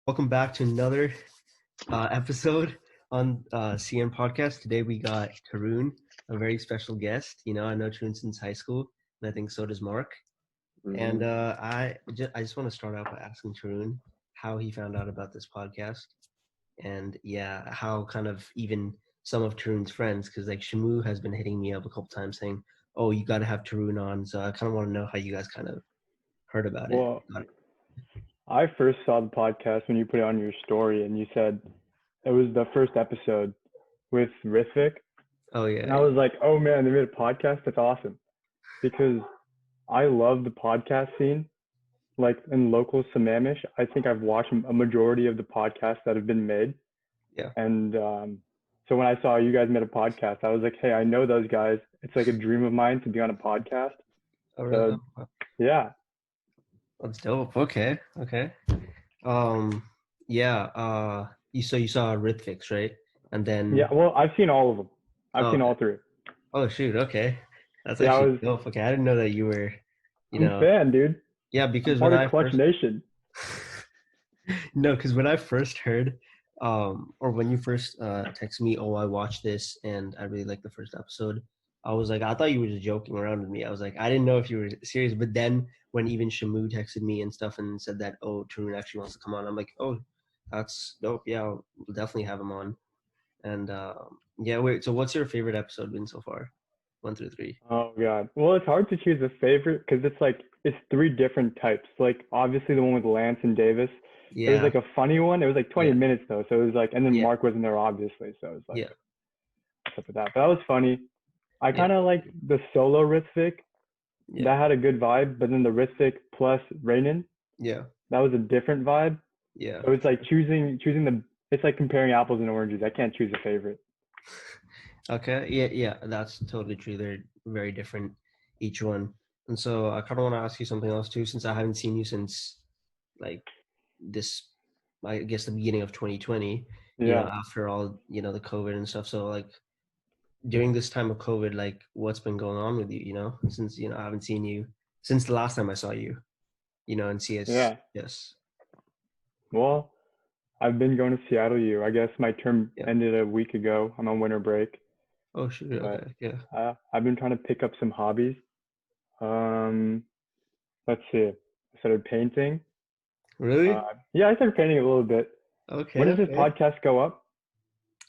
Welcome back to another episode on CNPodcast. Today we got Tarun, a very special guest. I know Tarun since high school, and I think so does Mark. And I just want to start out by asking Tarun how he found out about this podcast, and yeah, how kind of even some of Tarun's friends, because like Shamu has been hitting me up a couple times saying, "Oh, you got to have Tarun on." So I kind of want to know how you guys kind of heard about it. Well, I first saw the podcast when you put it on your story and you said it was the first episode with Rithvik. Oh And yeah, I was like, oh man, they made a podcast? That's awesome. Because I love the podcast scene. Like in local Sammamish, I think I've watched a majority of the podcasts that have been made. yeah. And so when I saw you guys made a podcast, I was like, hey, I know those guys. It's like a dream of mine to be on a podcast. Oh really? So yeah, That's dope. Okay. Okay. Um, yeah. You saw Rithvix, right? And yeah. then Well, I've seen all of them. I've oh seen okay. all three. Oh shoot. Okay. That's Yeah, actually dope. Okay, I didn't know that you were, you I'm a know, fan, dude. yeah. I'm Because when part of I Clutch first, Nation. no, because when I first heard, or when you first texted me, oh, I watched this and I really liked the first episode. I was like, I thought you were just joking around with me. I was like, I didn't know if you were serious. But then when even Shamu texted me and stuff and said that, oh, Tarun actually wants to come on, I'm like, oh, that's dope. Yeah, we'll definitely have him on. And yeah, wait. So, what's your favorite episode been so far? One through three. Oh god. Well, it's hard to choose a favorite because it's three different types. Like obviously the one with Lance and Davis. It was Yeah, like a funny one. It was like 20 yeah, minutes though, so it was like, and then yeah, Mark wasn't there obviously, so it was like yeah, what's up with that. But that was funny. I yeah, kind of like the solo Rithvik. yeah, That had a good vibe, but then the Rithvik plus Rainan, yeah, that was a different vibe. yeah, So it's for like sure. choosing the. It's like comparing apples and oranges. I can't choose a favorite. Okay, yeah, yeah, that's totally true. They're very different, each one. And so I kind of want to ask you something else too, since I haven't seen you since like this, I guess the beginning of 2020, Yeah. after all, the COVID and stuff. So like during this time of COVID, like what's been going on with you, since, I haven't seen you since the last time I saw you, in CS. Yeah. Yes. Well, I've been going to Seattle U. I guess my term Yeah. ended a week ago. I'm on winter break, Oh, shoot. but Okay. Yeah. I've been trying to pick up some hobbies. Um, let's see. I started painting. Really? Yeah, I started painting a little bit. When Okay. does this Okay. podcast go up?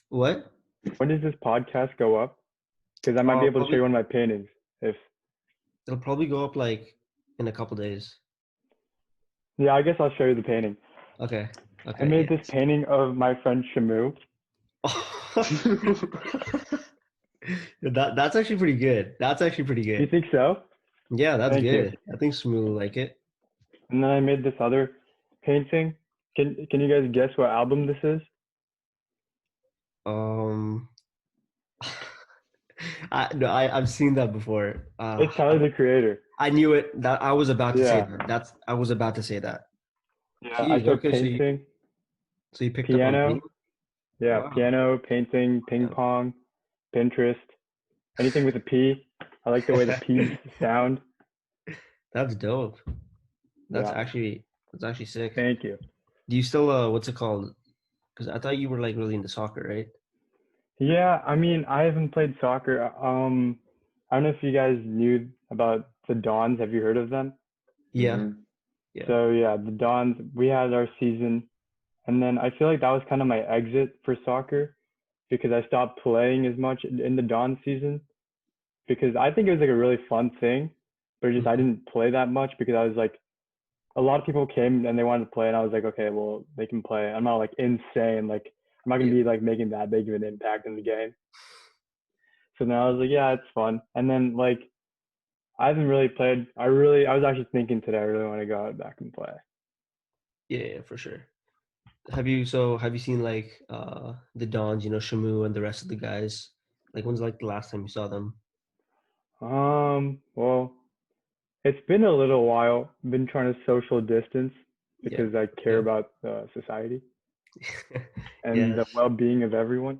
What? When does this podcast go up? Because I might be able to show you Probably one of my paintings. If it'll probably go up like in a couple days. Yeah, I guess I'll show you the painting. Okay. I Okay. made this Yes. painting of my friend Shamu. That's actually pretty good. That's actually pretty You good. think so? Yeah, that's Thank you. good. I think Smooth will like it. And then I made this other painting. Can you guys guess what album this is? Um, I've seen that before. It's Tyler the Creator. I knew it. That I was about to say Yeah. that. I was about to say that. Yeah, I Jeez. started Okay. painting So you picked up on piano. paint. Yeah, Wow. piano, painting, ping Yeah. pong, Pinterest, anything with a P. I like the way the P's sound. That's dope. That's Yeah, actually that's actually sick. thank you. Do you still what's it called? Because I thought you were like really into soccer, right? Yeah, I mean, I haven't played soccer. I don't know if you guys knew about the Dons. Have you heard of them? Yeah. Yeah. So yeah, the Dons, we had our season, and then I feel like that was kind of my exit for soccer because I stopped playing as much in the Don season because I think it was like a really fun thing, but just I Mhm. didn't play that much because I was like a lot of people came and they wanted to play and I was like, okay, well they can play. I'm not like insane, like I'm not gonna Yeah. be like making that big of an impact in the game. So then I was like, yeah, it's fun. And then like I haven't really played. I was actually thinking today I really want to go out back and play. Yeah, yeah, for sure. Have you seen like the Dons, Shamu and the rest of the guys? Like when's like the last time you saw them? Well, it's been a little while. I've been trying to social distance Yeah. because I care Okay. about society and the Yes. well-being of everyone.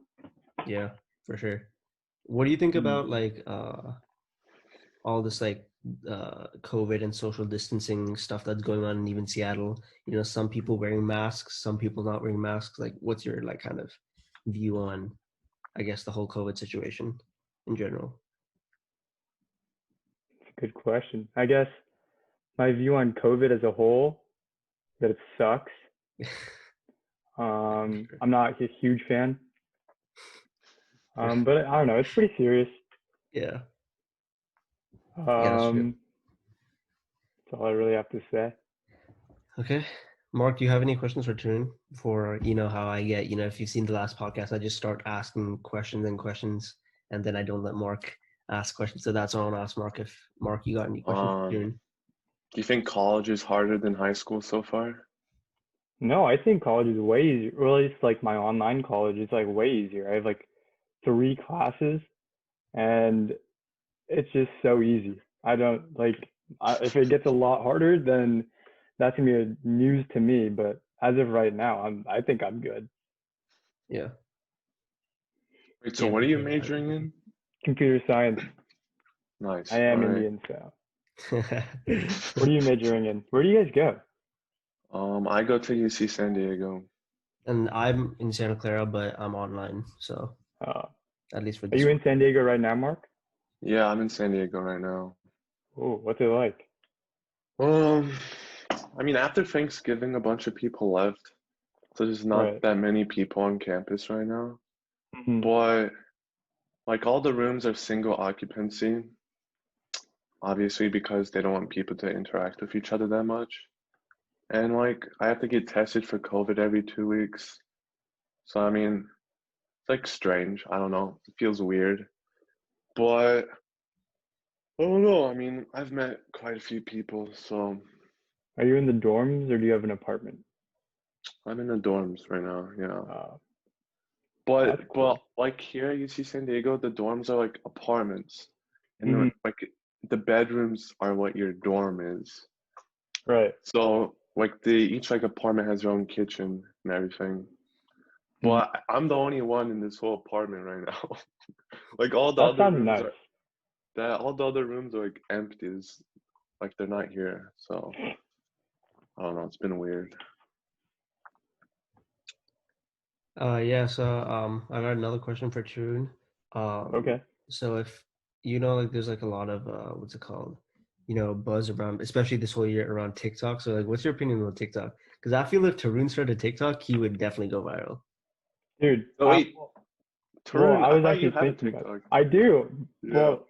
Yeah, for sure. What do you think Mm. about like all this like COVID and social distancing stuff that's going on in even Seattle. You know, some people wearing masks, some people not wearing masks. Like, what's your like kind of view on, I guess, the whole COVID situation in general? It's a good question. I guess my view on COVID as a whole, that it sucks. Sure. I'm not a huge fan. But I don't know. It's pretty serious. Yeah, yeah, that's true. Um, that's all I really have to say. Okay. Mark, do you have any questions for Tarun? For, you know, how I get, you know, if you've seen the last podcast, I just start asking questions and questions, and then I don't let Mark ask questions. So that's why I want to ask Mark if, Mark, you got any questions for Um, Tarun? do you think college is harder than high school so far? No, I think college is way easier. Or at least like my online college is like way easier. I have like 3 classes and it's just so easy. I don't like if it gets a lot harder, then that's gonna be news to me. But as of right now, I think I'm good. Yeah. Wait, so Yeah, what for are you sure. majoring in? Computer science. I Nice. All am right. Indian, so what are you majoring in? Where do you guys go? I go to UC San Diego. And I'm in Santa Clara, but I'm online. So Uh, at least for are this you in one. San Diego right now, Mark? Yeah, I'm in San Diego right now. Oh, what's it like? Um, I mean, after Thanksgiving, a bunch of people left, so there's not Right. that many people on campus right now. Hmm. But like all the rooms are single occupancy, obviously because they don't want people to interact with each other that much. And like I have to get tested for COVID every 2 weeks. So I mean, it's like strange. I don't know. It feels weird. But I don't know. I mean, I've met quite a few people, so Are you in the dorms or do you have an apartment? I'm in the dorms right now, yeah. Uh, that's But cool. like here at UC San Diego, the dorms are like apartments. And Hmm. like the bedrooms are what your dorm is. Right. So like each like apartment has their own kitchen and everything. Hmm. But I'm the only one in this whole apartment right now. Like all the That other sounds rooms nice. are that all the other rooms are like empty. It's like they're not here. So I don't know. It's been weird. Yeah, so I got another question for Tarun. Okay. So if you know, like there's like a lot of what's it called? You know, buzz around, especially this whole year around TikTok. So like what's your opinion on TikTok? Because I feel if Tarun started TikTok, he would definitely go viral. Dude, Oh wait, well, Tarun, I I was thought you actually had a thinking about it. TikTok. I do. Yeah. Well,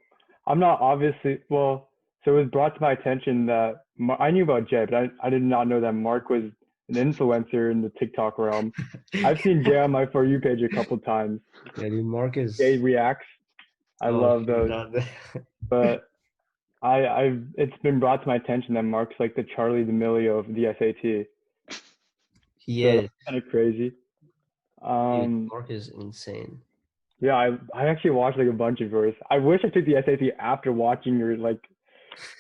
I'm not obviously, well, so it was brought to my attention that I knew about Jay, but I did not know that Mark was an influencer in the TikTok realm. I've seen Jay on my For You page a couple times. Yeah, dude, Mark Jay is. reacts. I Oh love shoot, those. not But it's been brought to my attention that Mark's like the Charlie D'Amelio of the SAT. he So is. that's kind of crazy. Dude, Um, Mark is insane. yeah, I actually watched like a bunch of yours. I wish I took the SAT after watching your like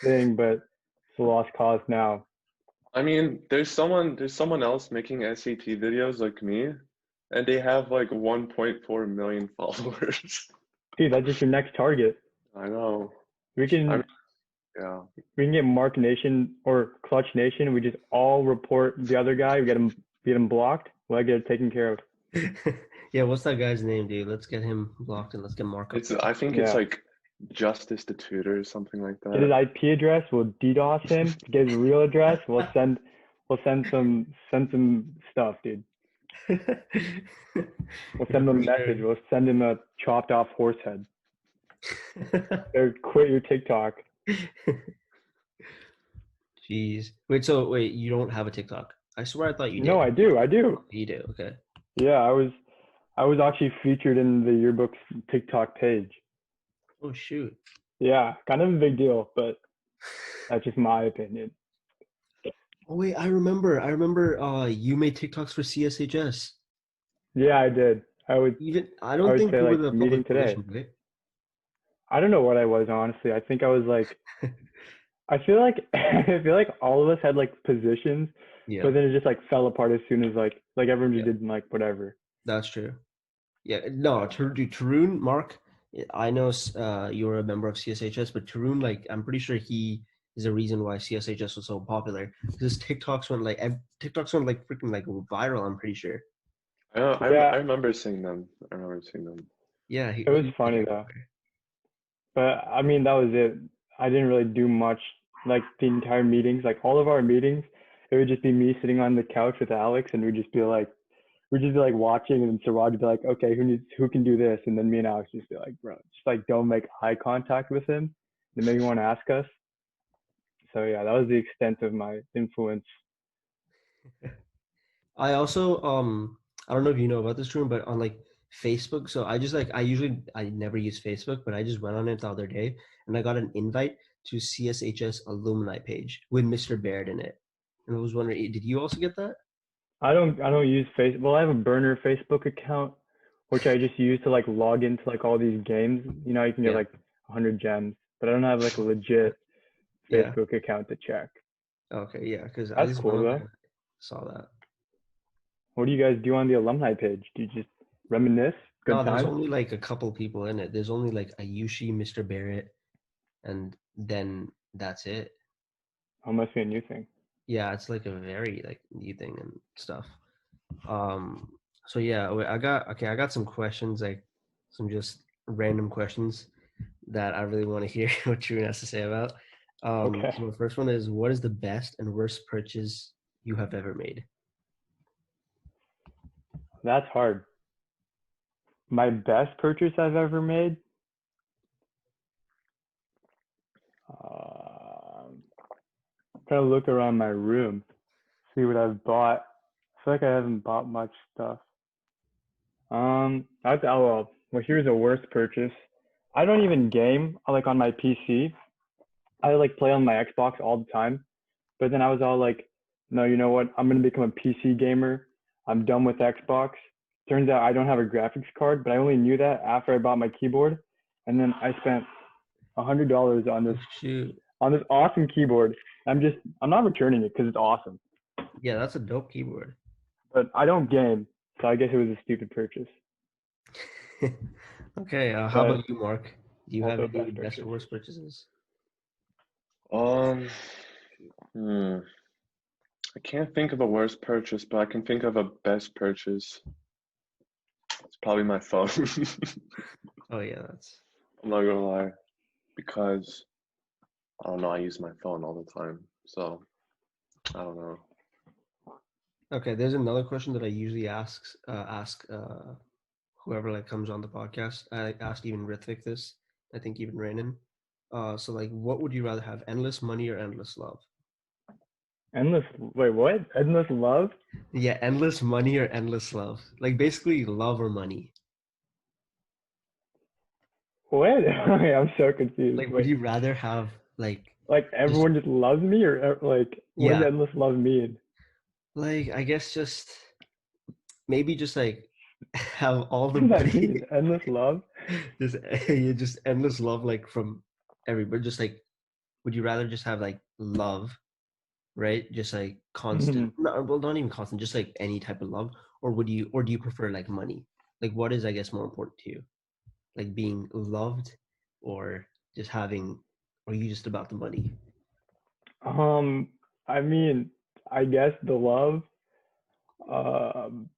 thing, but it's a lost cause now. I mean, there's someone else making SAT videos like me, and they have like 1.4 million followers. Dude, that's just your next target. I know. We I mean, can yeah. we can get Mark Nation or Clutch Nation. We just all report the other guy. We get him blocked. We'll get it taken care of. Yeah, what's that guy's name, dude? Let's get him blocked and let's get Mark up there. I think it's Yeah. like Justice the Tutor or something like Get his that. IP address. We'll DDoS him. Get his real address. We'll send some stuff, dude. We'll Yeah, send him a for message. We'll send him a chopped off horse head. Or quit your TikTok. sure. Jeez. Wait, you don't have a TikTok? I swear I thought you No, did. I do. I do. You do, okay. Yeah, I was actually featured in the yearbook's TikTok page. Oh shoot. Yeah, kind of a big deal, but that's just my opinion. Oh wait, I remember you made TikToks for CSHS. Yeah, I did. Even I I don't would think say you were like the meeting public today. relation, right? I don't know what I was honestly. I think I was like I feel like I feel like all of us had like positions, Yeah, but then it just like fell apart as soon as like everyone just yeah, did like whatever. that's true. Yeah, no, dude, Tarun, Mark, I know you're a member of CSHS, but Tarun, like, I'm pretty sure he is a reason why CSHS was so popular. Because TikToks went like freaking like viral. I'm pretty sure. I Yeah, remember seeing them. I remember seeing them. Yeah, it was he was like funny though. everywhere. But I mean, that was it. I didn't really do much. Like the entire meetings, like all of our meetings, it would just be me sitting on the couch with Alex, and we'd just be like watching, and then Siraj would be like, okay, who can do this? And then me and Alex just be like, bro, just like don't make eye contact with him. And maybe want to ask us. So yeah, that was the extent of my influence. I also I don't know if you know about this room, but on like Facebook, so I just like I never use Facebook, but I just went on it the other day and I got an invite to CSHS alumni page with Mr. Baird in it. And I was wondering, did you also get that? I don't use Facebook. Well, I have a burner Facebook account, which I just use to like log into like all these games. You know, you can get Yeah. like 100 gems, but I don't have like a legit Yeah. Facebook account to check. Okay, yeah, because I That's just went cool on there though. and saw that. What do you guys do on the alumni page? Do you just reminisce? No, Good there's times? only like a couple people in it. There's only like Ayushi, Mr. Barrett, and then that's it. Oh, must be a new thing. Yeah, it's like a very like new thing and stuff. Um, so yeah, I got some questions, like some just random questions that I really want to hear what True has to say about. Okay, So the first one is, what is the best and worst purchase you have ever made? that's hard. My best purchase I've ever made. Trying to look around my room, see what I've bought. I feel like I haven't bought much stuff. Well, here's a worst purchase. I don't even game like on my PC. I like play on my Xbox all the time. But then I was all like, no, you know what? I'm gonna become a PC gamer. I'm done with Xbox. Turns out I don't have a graphics card, but I only knew that after I bought my keyboard. And then I spent $100 Oh, shoot. on this awesome keyboard. I'm not returning it because it's awesome. Yeah, that's a dope keyboard. But I don't game, so I guess it was a stupid purchase. Okay, how But about you, Mark? Do you have also a any best best or purchase. worst purchases? Um, hmm. I can't think of a worst purchase, but I can think of a best purchase. It's probably my phone. Oh yeah, that's I'm not gonna lie, because I don't know, I use my phone all the time. So I don't know. okay. There's another question that I usually ask whoever like comes on the podcast. I asked even Rithvik this. I think even Rainan. So like, what would you rather have, endless money or endless love? Wait, what? Endless love? Yeah, endless money or endless love. Like basically love or money. What? I'm so confused. Like, would Wait, you rather have like just everyone just loves me, or like what does yeah, endless love mean? like I guess just maybe just like have all the What does that money, mean? Endless love? just you just endless love like from everybody. Just like, would you rather just have like love, right? Just like constant, Mhm. no, well, not even constant, just like any type of love, or do you prefer like money? Like, what is I guess more important to you? Like being loved, or just having, or you just about the money? Um, I mean, I guess the love. Um,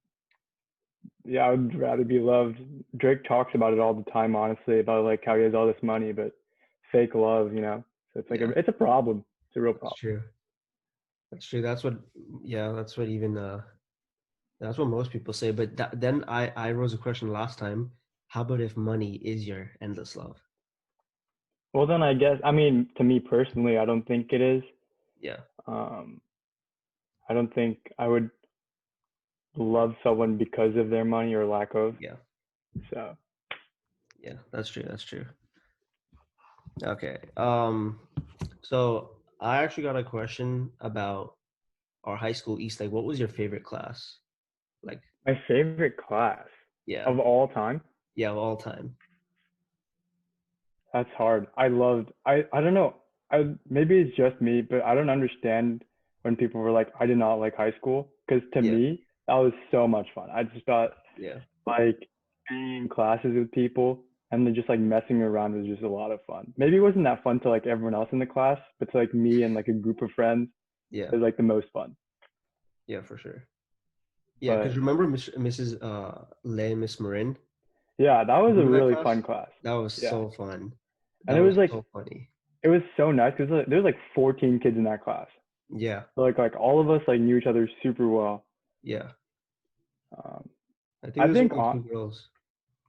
yeah, I would rather be loved. Drake talks about it all the time, honestly, about like how he has all this money, but fake love, you know. So it's like Yeah, it's a problem. It's a real that's problem. true. That's true. That's what, yeah, that's what even that's what most people say. But then I rose a question last time. How about if money is your endless love? Well, then I guess I mean to me personally, I don't think it is. Yeah, Um, I don't think I would love someone because of their money or lack of. yeah, So yeah. That's true. That's true. Okay. So I actually got a question about our high school East. Like, what was your favorite class? Like, my favorite class yeah, of all time. yeah, of all time. That's hard. I don't know. I maybe it's just me, but I don't understand when people were like, I did not like high school. Because to Yeah, me, that was so much fun. I just thought yeah, like being in classes with people. and then just like messing around was just a lot of fun. Maybe it wasn't that fun to like everyone else in the class, but to like me and like a group of friends, Yeah. it was like the most fun. Yeah, for sure. Yeah, because But remember Mrs. Lay, Miss Marin? yeah, that was a Remember that really class? fun class. That was Yeah, so fun. and That it was was like so funny. it was so nice because there was like 14 kids in that class. Yeah, So like all of us like knew each other super well. yeah. Um, I think I there's think only two girls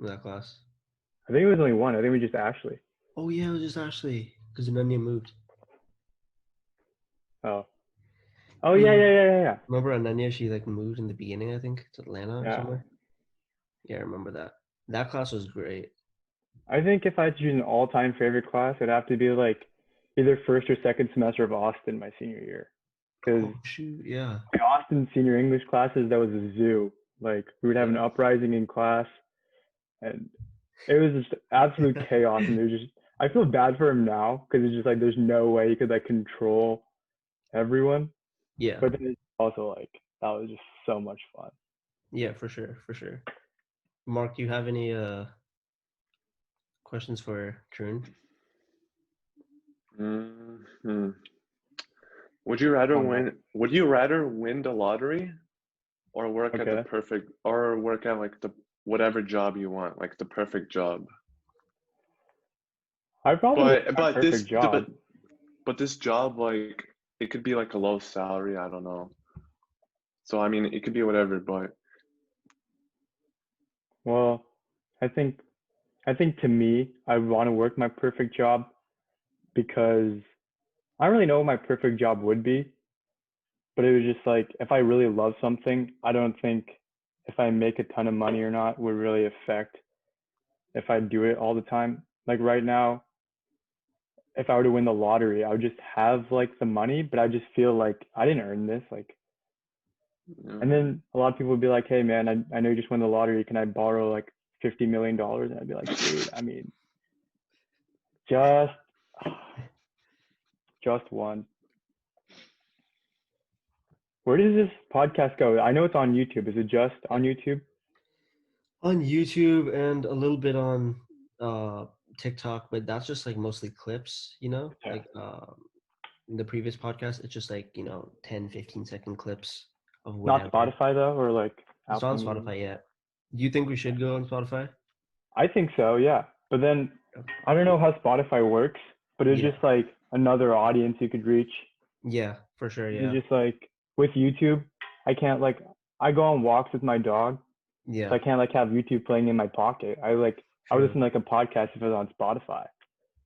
in that class. I think it was only one. I think it was just Ashley. Oh yeah, it was just Ashley because Ananya moved. Oh. Oh yeah. Remember Ananya? She like moved in the beginning, I think, to Atlanta or Yeah. somewhere. Yeah, I remember that. That class was great. I think if I had to choose an all-time favorite class, it'd have to be like either first or second semester of Austin my senior year. Because Oh shoot, yeah, my Austin senior English classes, that was a zoo. Like we would have an yeah, uprising in class, and it was just absolute chaos. And there's just I feel bad for him now because it's just like there's no way he could like control everyone. yeah, But then it's also like that was just so much fun. yeah, for sure, for sure. Mark, you have any questions for Trun? Hmm. Would you rather Oh no. win the lottery or work at Okay. like the whatever job you want, like the perfect job? I probably would But my but perfect this job. but this job, like, it could be like a low salary, I don't know. So I mean it could be whatever, but Well, I think to me, I want to work my perfect job because I don't really know what my perfect job would be, but it was just like if I really love something, I don't think if I make a ton of money or not would really affect if I do it all the time. Like right now, if I were to win the lottery, I would just have like the money, but I just feel like I didn't earn this. Like, and yeah. then a lot of people would be like, "Hey man, I know you just won the lottery. Can I borrow like $50 million?" And I'd be like, "Dude, I mean, just just one." Where does this podcast go? I know it's on YouTube. Is it just on YouTube? On YouTube and a little bit on uh TikTok, but that's just like mostly clips, Yeah. like in the previous podcast, it's just like, 10, 15-second clips of Not whatever. Spotify though, or like It's not Apple on Music. Spotify yet. Do you think we should go on Spotify? I think so, yeah. But then I don't know how Spotify works, but it's Yeah. just like another audience you could reach. Yeah, for sure, It's yeah. just like with YouTube, I can't like I go on walks with my dog, so Yeah, I can't like have YouTube playing in my pocket. I would true. listen to like a podcast if it was on Spotify.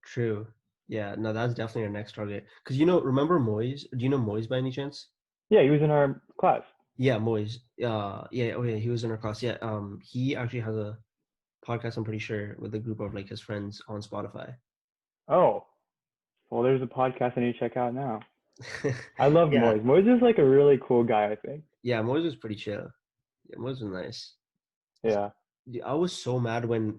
True. Yeah, no, that's definitely our next target. Because remember Moise? Do you know Moise by any chance? Yeah, he was in our class. Yeah, Moise. Yeah, oh yeah, he was in our class. Yeah, he actually has a podcast, I'm pretty sure, with a group of like his friends on Spotify. Oh, well, there's a podcast I need to check out now. I love Yeah, Moise. Moise is like a really cool guy, I think. yeah, Moise was pretty chill. Yeah, Moise was nice. Yeah. Dude, I was so mad when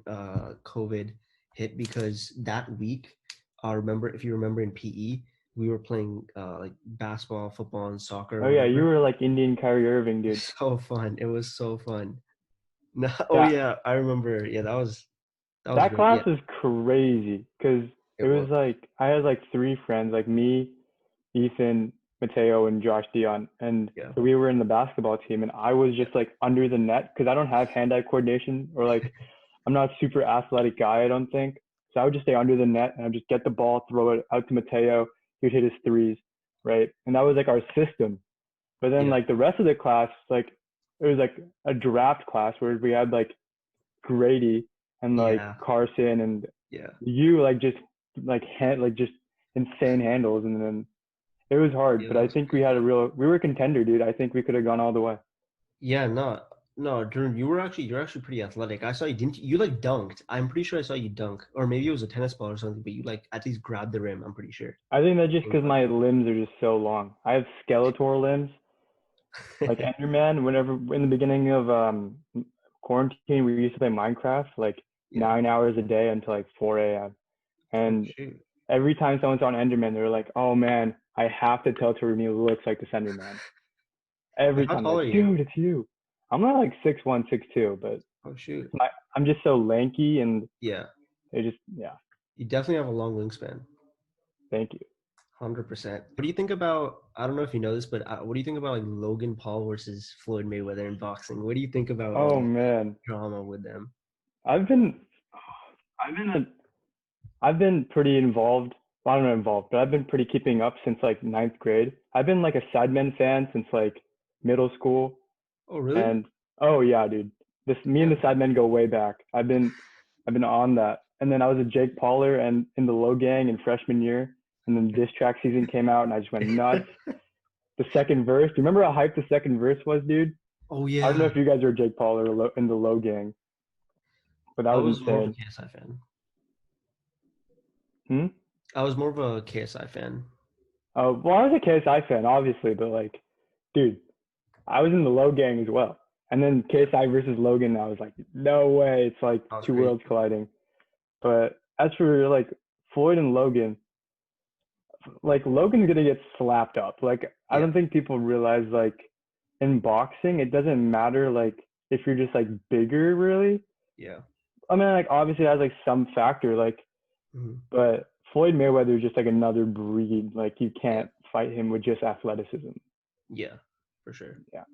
COVID hit because that week, remember if you remember in PE, we were playing like basketball, football, and soccer Oh or yeah, you whatever. were like Indian Kyrie Irving, dude. So fun. It was so fun. No, oh Yeah, yeah, I remember. Yeah, that was that great. class Yeah, was crazy because it it was was. like I had like three friends, like me, Ethan, Mateo, and Josh Dion, and Yeah. so we were in the basketball team, and I was just like under the net because I don't have hand-eye coordination or like I'm not a super athletic guy, I don't think. So I would just stay under the net and I'd just get the ball, throw it out to Mateo. He would hit his threes, right? And that was like our system. But then Yeah. like the rest of the class, like it was like a draft class where we had like Grady and like Yeah. Carson and Yeah. you like just like just insane handles, and then it was hard. Yeah, But that I was think we were a contender, dude. I think we could have gone all the way. Yeah, no, no, Drew, you're actually pretty athletic. I saw you, didn't you like dunked? I'm pretty sure I saw you dunk, or maybe it was a tennis ball or something, but you like at least grabbed the rim. I'm pretty sure. I think that's just In because my contact. limbs are just so long. I have skeletal limbs, like Enderman. Whenever in the beginning of quarantine, we used to play Minecraft like Yeah. 9 hours a day until like 4 a.m. Oh And shoot. every time someone saw an Enderman, they were like, "Oh man, I have to tell Tarun he looks like the Enderman." Every How time, tall like, are you? "Dude, it's you." I'm not like 6'1", 6'2", but Oh shoot. I'm just so lanky and Yeah. They just, yeah. You definitely have a long wingspan. Thank you. 100%. What do you think about? I don't know if you know this, but what do you think about like Logan Paul versus Floyd Mayweather in boxing? What do you think about all Oh the man, drama with them? I've been, I've been I've been pretty involved. Well, I don't know involved, but I've been pretty keeping up since like ninth grade. I've been like a Sidemen fan since like middle school. Oh, really? And oh yeah, dude, me and Yeah. the Sidemen go way back. I've been on that. And then I was a Jake Pauler and in the Low Gang in freshman year. And then diss track season came out, and I just went nuts. The second verse. Do you remember how hyped the second verse was, dude? Oh I don't know yeah. if you guys were Jake Paul or in the Low Gang, but that I was was more of a insane. KSI fan. Hmm? I was more of a KSI fan. Well, I was a KSI fan, obviously, but like, dude, I was in the Low Gang as well. And then KSI versus Logan, I was like, no way. It's like That was two crazy. worlds colliding. But as for like Floyd and Logan, like Logan's gonna get slapped up. Like I Yeah. don't think people realize like in boxing, it doesn't matter like if you're just like bigger really. Yeah. I mean, like obviously it has like some factor, like, Hmm. but Floyd Mayweather is just like another breed. Like you Yeah. can't fight him with just athleticism. Yeah. For sure. Yeah.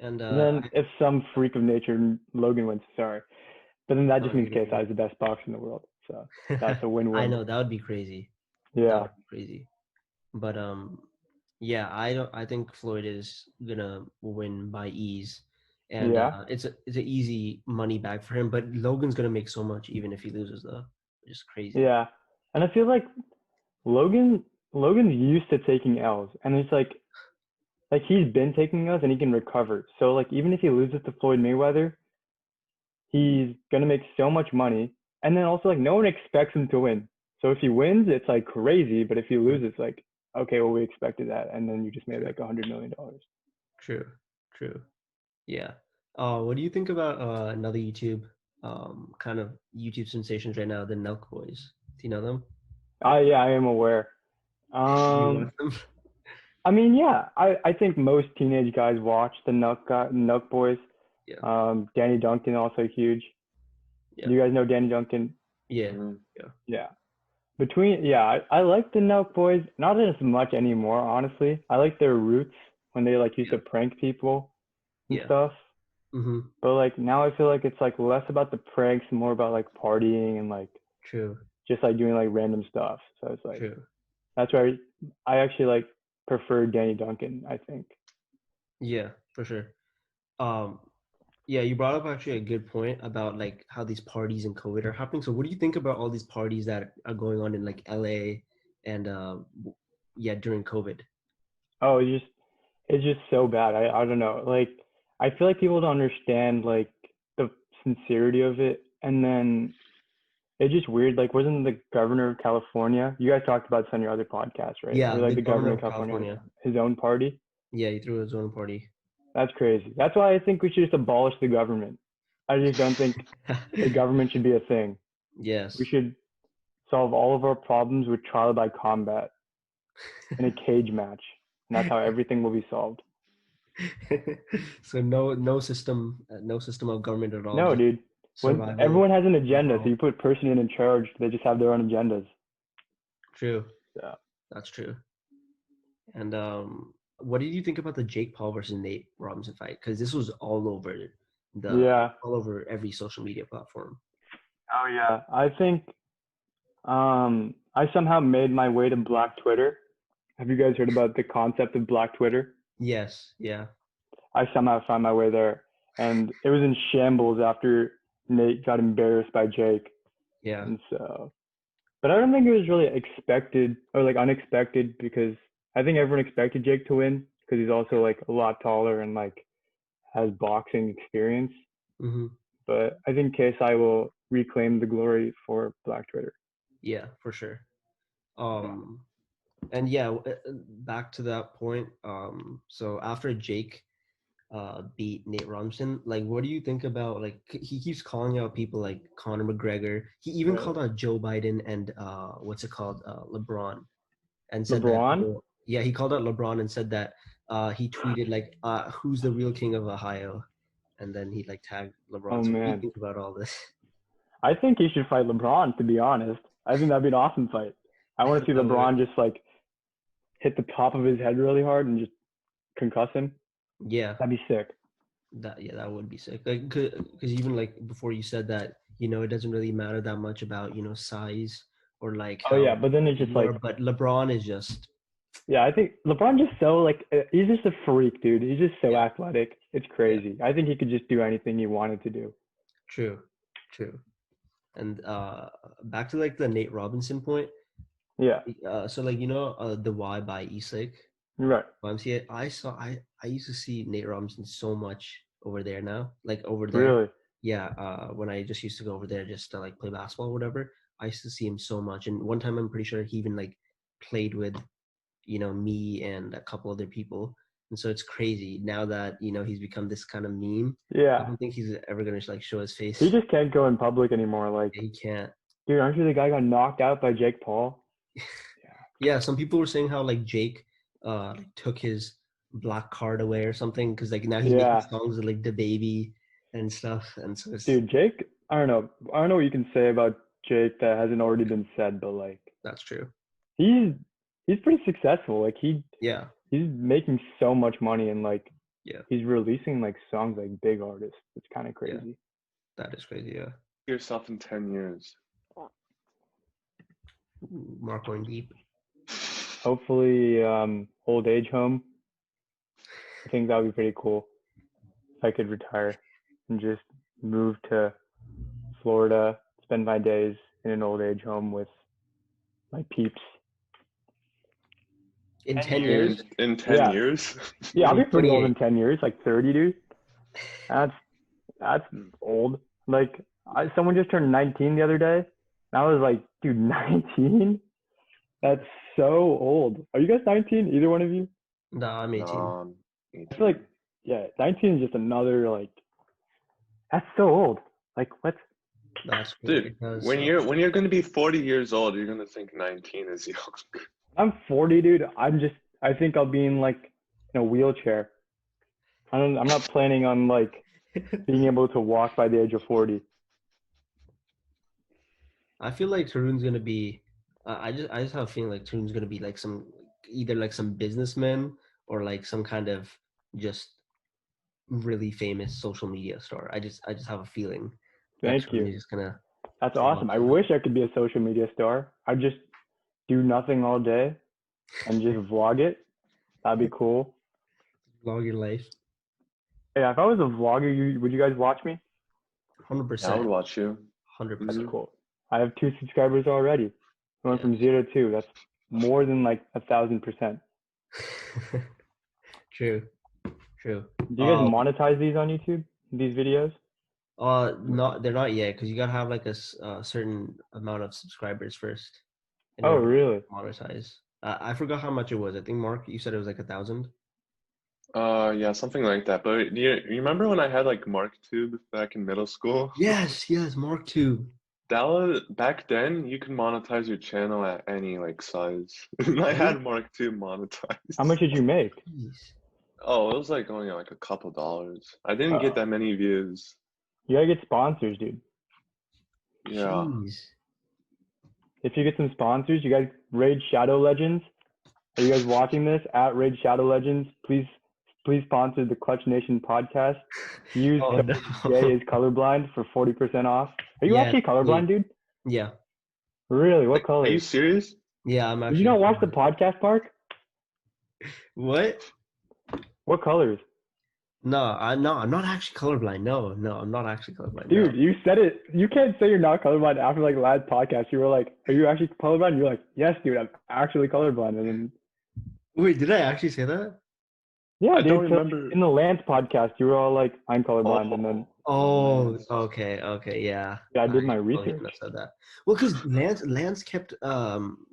And And then if some freak of nature Logan wins, sorry, but then that no, just you're means good, KSI you're is the best boxer in the world. So good. that's a I win-win. know that would be crazy. That Yeah. would be crazy. But yeah, I don't. I think Floyd is gonna win by ease, and Yeah. it's an easy money bag for him. But Logan's gonna make so much even if he loses, though. Just crazy. Yeah. And I feel like Logan's used to taking L's, and it's like he's been taking L's and he can recover. So like even if he loses to Floyd Mayweather, he's gonna make so much money. And then also like no one expects him to win. So if he wins, it's like crazy. But if he Mhm. loses, like okay, well we expected that, and then you just made True, like $100 million. true, true. Yeah. What do you think about another YouTube kind of YouTube sensations right now, the Nelk Boys? Do you know them? Yeah, I am aware. Do you Um, watch them? I mean, yeah, I think most teenage guys watch the Nuck Boys. Yeah, Danny Duncan also huge. yeah, Do you guys know Danny Duncan? yeah, Mm. yeah, Yeah. I like the Nelk Boys, not as much anymore, honestly. I like their roots when they like used yeah, to prank people and yeah. stuff. Mm-hmm. But like now I feel like it's like less about the pranks and more about like partying and like True, just like doing like random stuff. So it's like true. that's why I actually like prefer Danny Duncan, I think. Yeah, for sure. Um, yeah, you brought up actually a good point about like how these parties in COVID are happening. So, what do you think about all these parties that are going on in like LA and yeah, during COVID? Oh, it's just so bad. I don't know. Like I feel like people don't understand like the sincerity of it, and then it's just weird. Like, wasn't the governor of California? You guys talked about this on your other podcast, right? Yeah, Where like the the governor governor of of California has California. his own party. Yeah, he threw his own party. That's crazy. That's why I think we should just abolish the government. I just don't think the government should be a thing. We Yes. should solve all of our problems with trial by combat in a cage match, and that's how everything will be solved. So no system of government at all. No, Just dude. When survival everyone has an agenda, so overall. you put person in charge, they just have their own agendas. True. So That's true. And what did you think about the Jake Paul versus Nate Robinson fight? Because this was the yeah. all over every social media platform. Oh yeah. I think I somehow made my way to Black Twitter. Have you guys heard about the concept of Black Twitter? Yes. Yeah. I somehow found my way there, and it was in shambles after Nate got embarrassed by Jake, Yeah. and so. But I don't think it was really expected or like unexpected because I think everyone expected Jake to win because he's also like a lot taller and like has boxing experience. Mm-hmm. But I think KSI will reclaim the glory for Black Twitter. Yeah, for sure. Yeah. And yeah, back to that point. So after Jake beat Nate Robinson, like, what do you think about like he keeps calling out people like Conor McGregor. He even Right. called out Joe Biden and what's it called, LeBron, and said that LeBron? yeah, he called out LeBron and said that he tweeted like who's the real king of Ohio, and then he like tagged LeBron. Oh So what do you man. think about all this? I think he should fight LeBron, to be honest. I think that'd be an awesome fight. I want to see That would- LeBron just like hit the top of his head really hard and just concuss him. Yeah, That'd be sick. that would be sick. Like, because even like before you said that, it doesn't really matter that much about size or like Oh how yeah, but then it's just you are, like, but LeBron is just yeah, I think LeBron just so like he's just a freak, dude. He's just so Yeah. athletic. It's crazy. I think he could just do anything he wanted to do. true. And back to like the Nate Robinson point. Yeah, So like the Y by Eastlake. you're right. YMCA. I used to see Nate Robinson so much over there now. Like over there. Really? Yeah. When I just used to go over there just to like play basketball or whatever, I used to see him so much. And one time I'm pretty sure he even like played with, me and a couple other people. And so it's crazy now that, he's become this kind of meme. I Yeah. don't think he's ever gonna like show his face. He just can't go in public anymore. Like, He can't. dude, aren't you the guy who got knocked out by Jake Paul? Yeah, some people were saying how like Jake like, took his black card away or something because like now he's Yeah. making songs with like the baby and stuff, and so it's Dude, Jake, I don't know what you can say about Jake that hasn't already been said, but like that's true. he's pretty successful. Like Yeah, he's making so much money and like Yeah. he's releasing like songs like big artists. It's kind of crazy. that is crazy. Yeah, Yourself in 10 years. Mark going deep. Hopefully, old age home. I think that would be pretty cool. If I could retire and just move to Florida, spend my days in an old age home with my peeps. In 10 years? In 10 Yeah. years? Yeah, I'll be pretty old 28. in 10 years, like 30, dude. That's old. Like, someone just turned 19 the other day. And I was like, dude, 19? That's so old. Are you guys 19? Either one of you? No, I'm 18. Um, I feel like, yeah, 19 is just another, like, that's so old. Like, what? That's Dude, when you're going to be 40 years old, you're going to think 19 is young. I'm 40, dude. I think I'll be in, like, in a wheelchair. I'm not planning on, like, being able to walk by the age of 40. I feel like Tarun's gonna be. I just have a feeling like Tarun's gonna be like either like some businessman or like some kind of just really famous social media star. I just have a feeling. Thank Tarun you. is just gonna. That's awesome. I wish I could be a social media star. I'd just do nothing all day and just vlog it. That'd be cool. Vlog your life. Yeah, if I was a vlogger, would you guys watch me? 100%. I would watch you. 100%. That's cool. I have 2 subscribers already. I went from 0 to 2. That's more than like 1,000%. True. Do you guys monetize these on YouTube? These videos? They're not yet because you gotta have like a certain amount of subscribers first. in Oh, order to really? Monetize. I forgot how much it was. I think Mark, you said it was like 1,000. Yeah, something like that. But you remember when I had like MarkTube back in middle school? Yes, Mark too. That was back then. You can monetize your channel at any like size. I had MarkTube monetized. How much did you make? Jeez. Oh, it was like only like a couple dollars. I didn't get that many views. You gotta get sponsors, dude. Yeah. Jeez. If you get some sponsors, you guys raid Shadow Legends. Are you guys watching this? At Raid Shadow Legends, please sponsor the Clutch Nation podcast. Use code Jay is colorblind for 40% off. Are you actually colorblind, dude? Yeah. Really? What color? Are you serious? Yeah, I'm actually. Did you not watch the podcast, Park? What? What colors? No, I'm not actually colorblind. No, I'm not actually colorblind. Dude, no. you said it. You can't say you're not colorblind after like last podcast. You were like, "Are you actually colorblind?" You're like, "Yes, dude, I'm actually colorblind." And then, Wait, did I actually say that? yeah, I dude, don't remember. in the Lance podcast, you were all like, "I'm colorblind," and then Oh, okay, yeah. yeah, I did my probably research. shouldn't have said that. Well, because Lance kept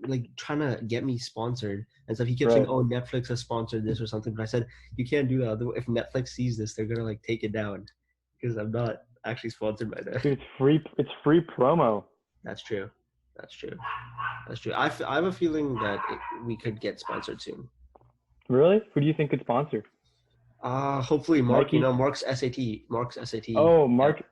like trying to get me sponsored and stuff. He kept saying, Right. "Oh, Netflix has sponsored this or something," but I said, "You can't do that. If Netflix sees this, they're gonna like take it down because I'm not actually sponsored by them." Dude, it's free promo. That's true. I have a feeling that we could get sponsored soon. Really? Who do you think could sponsor? Hopefully Mark. Nike? Mark's SAT. Oh, Mark.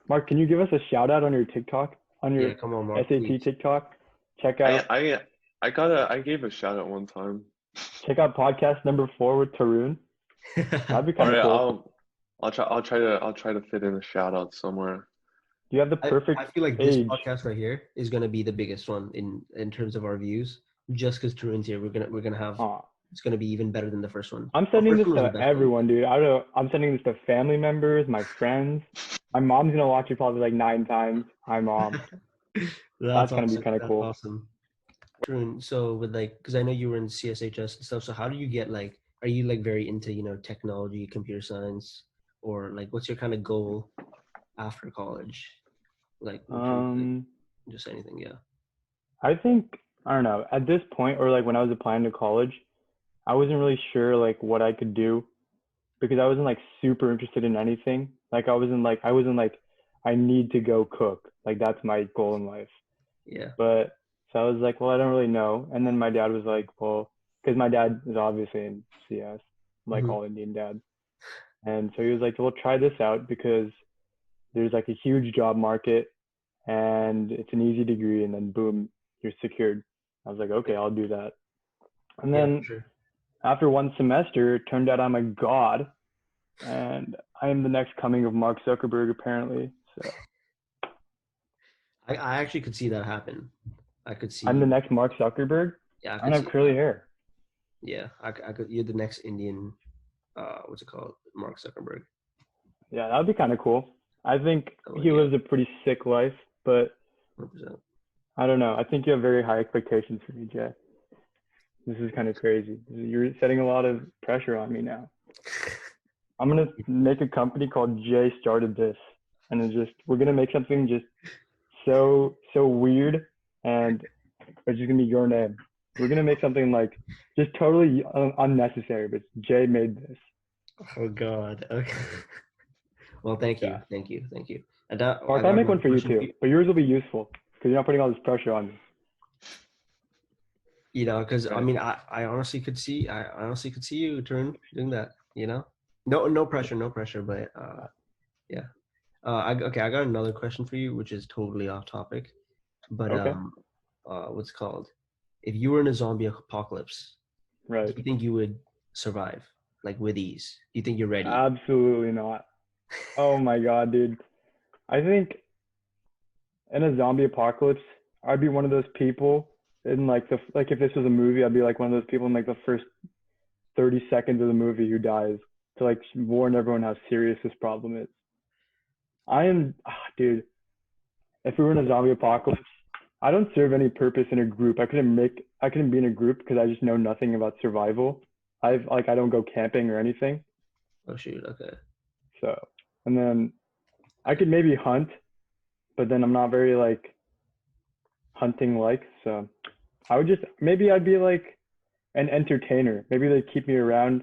Mark, can you give us a shout out on your TikTok, on your Yeah, come on, Mark, SAT please. TikTok? Check out I gave a shout out one time. podcast number 4 with Tarun. That'd be All kind of right, cool. I'll try to fit in a shout out somewhere. You have the I perfect feel like this age. podcast right here is gonna be the biggest one in terms of our views. Just because Tarun's here, we're gonna have Aw. it's gonna be even better than the first one. I'm Our sending first this one was the to best one. everyone, dude. I don't know. I'm sending this to family members, my friends. My mom's gonna watch it probably like 9 times. Hi, mom. That's gonna be Awesome. kind of That's cool. awesome. Tarun, so with like, because I know you were in CSHS and stuff. So how do you get like? Are you like very into technology, computer science, or like what's your kind of goal after college? Like in terms of like just anything, yeah. I think I don't know. At this point, or like when I was applying to college, I wasn't really sure like what I could do because I wasn't like super interested in anything. Like I wasn't like I need to go cook. Like that's my goal in life. Yeah. But so I was like, well, I don't really know. And then my dad was like, well, because my dad is obviously in CS, like all Indian dads. And so he was like, well, try this out because there's like a huge job market and it's an easy degree. And then boom, you're secured. I was like, okay, I'll do that. And Yeah, then for sure. after one semester, it turned out I'm a god and I am the next coming of Mark Zuckerberg, apparently. So I actually could see that happen. I could see. I'm the next Mark Zuckerberg. Yeah, I I could don't see have curly that. hair. Yeah, I could. You're the next Indian. What's it called? Mark Zuckerberg. Yeah, that would be kind of cool. I think Oh, he yeah, lives a pretty sick life, but 100%. I don't know. I think you have very high expectations for me, Jay. This is kind of crazy. You're setting a lot of pressure on me now. I'm gonna make a company called Jay Started This, and it's just we're gonna make something just so weird, and it's just gonna be your name. We're gonna make something like just totally unnecessary, but Jay made this. Oh God. Okay. Well, thank you, Yeah. thank you, thank you. I Mark, got I'll make another one for you question too, but yours will be useful because you're not putting all this pressure on me. Because I Right. mean, I honestly could see, you turn doing that. No pressure, no pressure. But yeah. Okay, I got another question for you, which is totally off topic. But Okay. what's it called? If you were in a zombie apocalypse, do Right. you think you would survive, like with ease? Do you think you're ready? Absolutely not. Oh my God, dude. I think in a zombie apocalypse, I'd be one of those people in like if this was a movie, I'd be like one of those people in like the first 30 seconds of the movie who dies to like warn everyone how serious this problem is. Dude, if we were in a zombie apocalypse, I don't serve any purpose in a group. I couldn't be in a group because I just know nothing about survival. I don't go camping or anything. Oh shoot. Okay. So, and then I could maybe hunt, but then I'm not very like hunting like. So maybe I'd be like an entertainer. Maybe they'd keep me around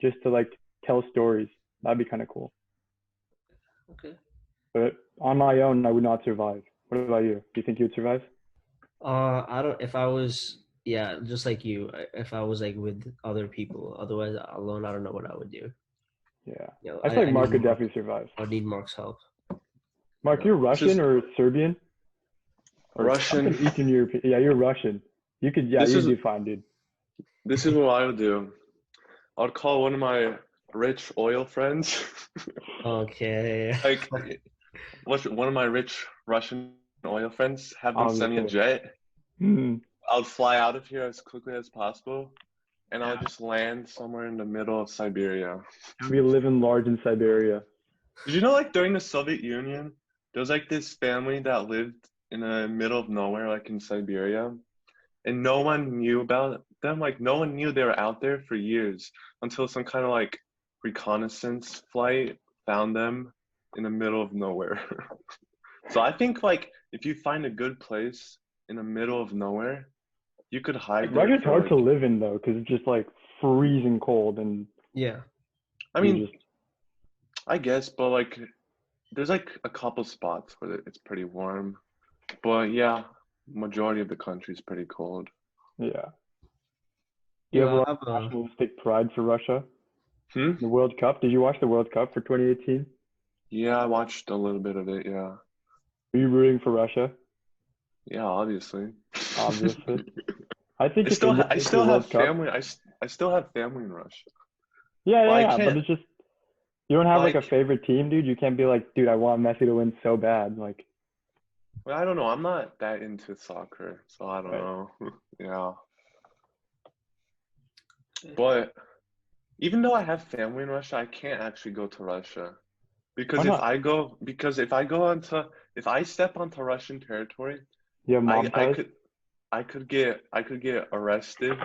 just to like tell stories. That'd be kind of cool. Okay. But on my own, I would not survive. What about you? Do you think you'd survive? I don't. If I was, yeah, just like you. If I was like with other people, otherwise alone, I don't know what I would do. Yeah. You know, I feel like I need Mark could Mark. definitely survive. I need Mark's help. Mark, you're It's Russian just or Serbian or Russian. something Eastern European. Yeah, you're Russian. This You'd is do fine, dude. this is what I would do. I'd call one of my rich oil friends, Okay. like one of my rich Russian oil friends, have them send me a Obviously. jet. Hmm. I'll fly out of here as quickly as possible, and I'll Yeah. just land somewhere in the middle of Siberia. We live in large in Siberia. Did you know, like during the Soviet Union, there was like this family that lived in the middle of nowhere, like in Siberia, and no one knew about them. Like no one knew they were out there for years until some kind of like reconnaissance flight found them in the middle of nowhere. So I think like if you find a good place in the middle of nowhere, you could hide Like there Russia's for hard to like, live in though, because it's just like freezing cold and Yeah. I you mean, just I guess, but like there's like a couple spots where it's pretty warm. But yeah, majority of the country is pretty cold. yeah. Do you Yeah, have a I lot have of a. nationalistic pride for Russia? Hmm? The World Cup? Did you watch the World Cup for 2018? Yeah, I watched a little bit of it. Yeah. Are you rooting for Russia? Yeah, obviously. Obviously. I think if India I makes the still have World Cup, family. I still have family in Russia. yeah, But yeah, I yeah. But can't it's just you don't have like a like favorite team, dude. You can't be like, dude, I want Messi to win so bad. Like, well, I don't know. I'm not that into soccer, so I don't right. know. Yeah. But even though I have family in Russia, I can't actually go to Russia. Why not? Because if I step onto Russian territory, You have I mob I ties. could I could get arrested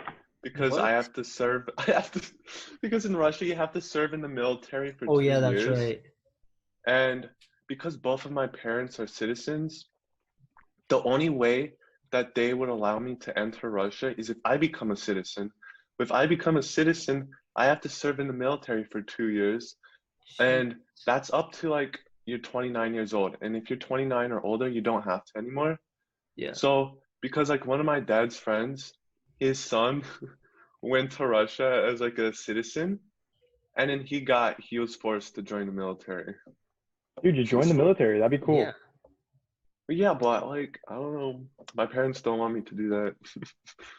because I What? have to serve I have to because in Russia you have to serve in the military for Oh two yeah, that's years. right. And because both of my parents are citizens, the only way that they would allow me to enter Russia is if I become a citizen. If I become a citizen, I have to serve in the military for 2 years. Shit. And that's up to like you're 29 years old. And if you're 29 or older, you don't have to anymore. Yeah. So, because like one of my dad's friends, his son went to Russia as like a citizen, and then he was forced to join the military. Dude, just join the So, military. That'd be Yeah. cool. but yeah, but like I don't know, my parents don't want me to do that.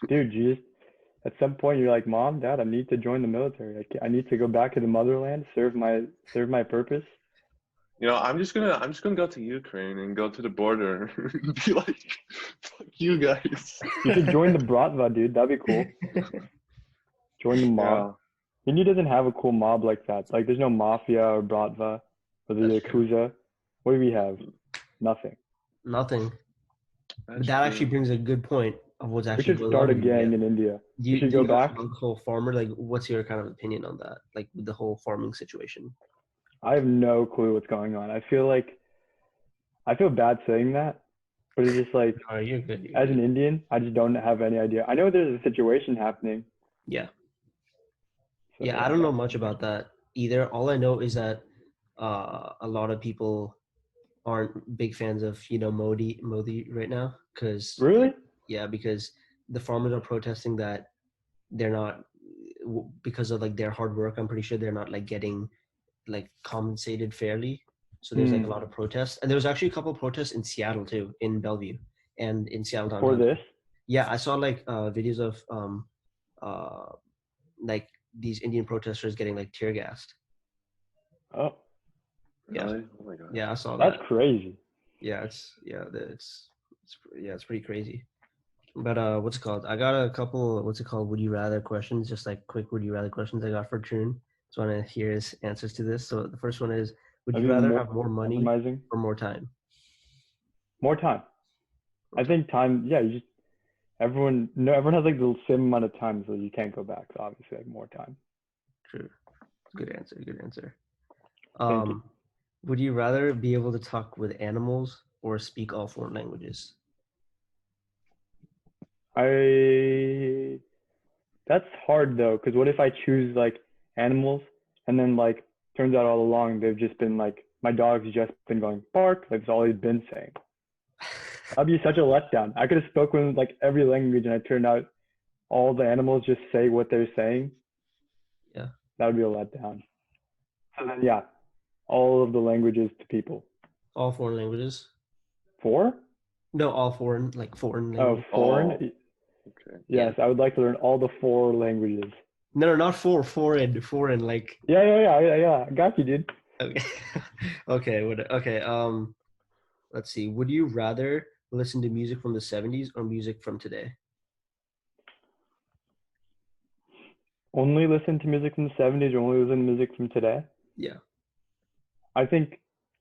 Dude, you just at some point you're like, Mom, Dad, I need to join the military. I need to go back to the motherland, serve my purpose. I'm just gonna go to Ukraine and go to the border and be like, fuck you guys. You should join the Bratva, dude. That'd be cool. Join the mob. Yeah, India doesn't have a cool mob like that. Like, there's no mafia or Bratva or the That's true. Yakuza. What do we have? Nothing. Nothing. But that's that actually true. brings a good point of what's We actually should going start on a in India. gang in India. Do We you should do go you know back. about the whole farmer? Like, what's your kind of opinion on that? Like, with the whole farming situation? I have no clue what's going on. I feel bad saying that, but it's just like, Oh, you're good. You're as an good. Indian, I just don't have any idea. I know there's a situation happening. Yeah. So Yeah, I yeah. don't know much about that either. All I know is that a lot of people aren't big fans of Modi right now because Really? yeah, because the farmers are protesting that they're not because of like their hard work. I'm pretty sure they're not like getting like compensated fairly. So there's like a Hmm. lot of protests, and there was actually a couple of protests in Seattle too, in Bellevue and in Seattle For downtown. this? Yeah, I saw like videos of uh like these Indian protesters getting like tear gassed. Oh, Yeah, Really? Oh my gosh. yeah, I saw that's that. crazy. Yeah, it's pretty crazy. But what's it called? I got a couple. What's it called? Would you rather questions? Just like quick would you rather questions I got for Trun. So I want to hear his answers to this. So the first one is: would Are you these rather more have more money compromising? or more time? More time. More I time. think time. Yeah, you just everyone has like the same amount of time, so you can't go back. So obviously, like more time. True. Good answer. Good answer. Thank you. Um, would you rather be able to talk with animals or speak all foreign languages? I That's hard though, because what if I choose like animals and then like turns out all along they've just been like my dog's just been going bark, like that's all he's been saying. That'd be such a letdown. I could have spoken like every language and it turned out all the animals just say what they're saying. Yeah. That would be a letdown. So then yeah, all of the languages to people. All foreign languages? Four? No, all foreign, like foreign Oh, languages. foreign? Oh, okay. Yeah. Yes, I would like to learn all the four languages. No, no, not foreign, like Yeah, yeah, yeah, yeah, yeah. Got you, dude. okay. Okay. Let's see. Would you rather listen to music from the 70s or music from today? Only listen to music from the 70s or only listen to music from today? Yeah. I think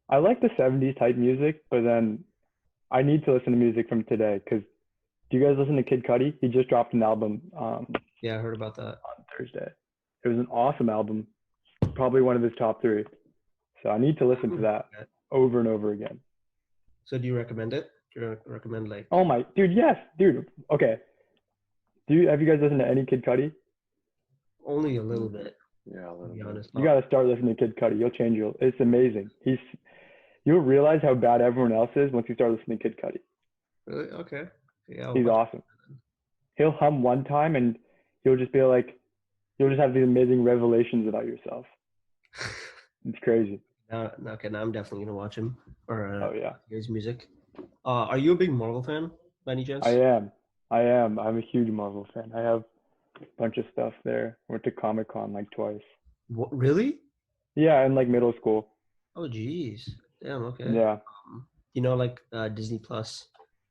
I like the 70s type music, but then I need to listen to music from today because do you guys listen to Kid Cudi? He just dropped an album Yeah, I heard about that. on Thursday. It was an awesome album, probably one of his top three. So I need to listen to that over and over again. So do you recommend it? Do you recommend like Oh my, dude, yes, dude. Okay. Have you guys listened to any Kid Cudi? only a little bit, Yeah, a to little be bit. honest. You got to start listening to Kid Cudi. You'll change your. It's amazing. You'll realize how bad everyone else is once you start listening to Kid Cudi. Really? Okay. Yeah, I'll He's watch awesome. He'll hum one time and you'll just be like, you'll just have these amazing revelations about yourself. it. It's crazy. Okay, now I'm definitely gonna watch him or Oh yeah, hear his music. Are you a big Marvel fan by any I chance? am. I am. I'm a huge Marvel fan. I have a bunch of stuff there. Went to Comic Con like twice. What, really? Yeah, in like middle school. Oh, geez. Damn. Okay. Yeah. Like Disney Plus,